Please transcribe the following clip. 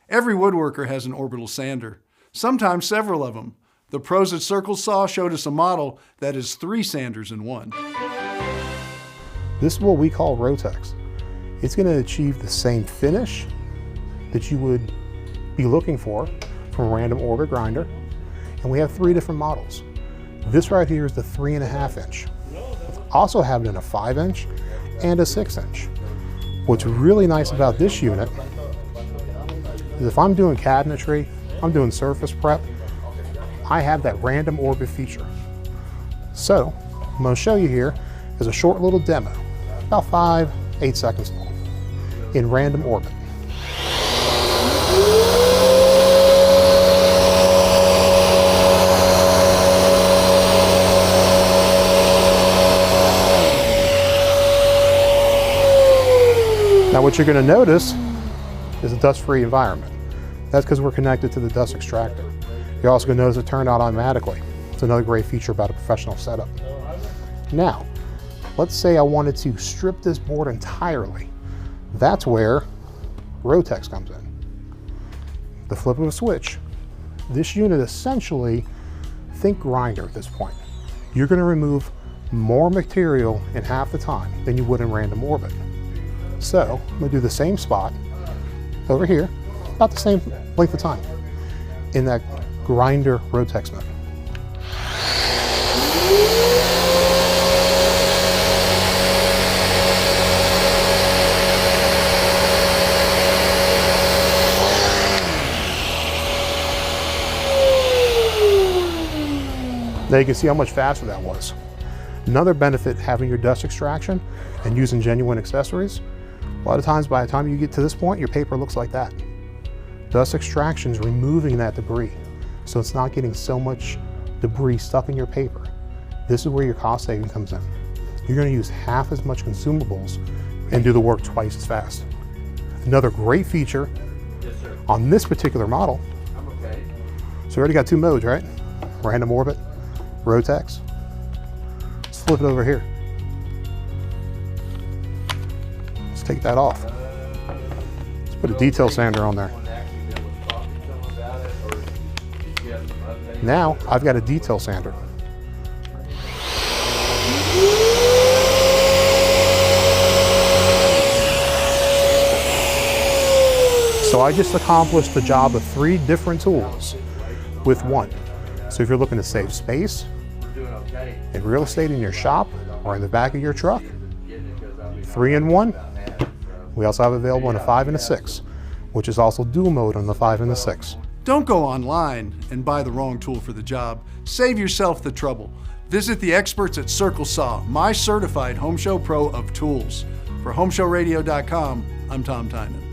Every woodworker has an Orbital sander, sometimes several of them. The pros at Circle Saw showed us a model that is 3 sanders in one. This is what we call Rotex. It's going to achieve the same finish that you would be looking for from a random orbit grinder. And we have 3 different models. This right here is the 3.5 inch. Also have it in a 5 inch and a 6 inch. What's really nice about this unit is if I'm doing cabinetry, I'm doing surface prep, I have that random orbit feature. So I'm going to show you here is a short little demo, about 5-8 seconds long, in random orbit. Now what you're going to notice is a dust-free environment. That's because we're connected to the dust extractor. You're also going to notice it turned on automatically. It's another great feature about a professional setup. Now, let's say I wanted to strip this board entirely. That's where Rotex comes in. The flip of a switch. This unit essentially, think grinder at this point. You're going to remove more material in half the time than you would in random orbit. So I'm going to do the same spot over here, about the same length of time, in that grinder Rotex mode. Now you can see how much faster that was. Another benefit having your dust extraction and using genuine accessories, a lot of times by the time you get to this point, your paper looks like that. Dust extraction is removing that debris, so it's not getting so much debris stuck in your paper. This is where your cost saving comes in. You're going to use half as much consumables and do the work twice as fast. Another great feature on this particular model, so we already got 2 modes, right? Random orbit, Rotex. Let's flip it over here. Let's take that off. Let's put a detail sander on there. Now I've got a detail sander. So I just accomplished the job of 3 different tools with 1. So if you're looking to save space in real estate in your shop or in the back of your truck, 3 in 1. We also have available in a 5 and a 6, which is also dual mode on the 5 and the 6. Don't go online and buy the wrong tool for the job. Save yourself the trouble. Visit the experts at Circle Saw, my certified Home Show Pro of tools. For HomeShowRadio.com, I'm Tom Tynan.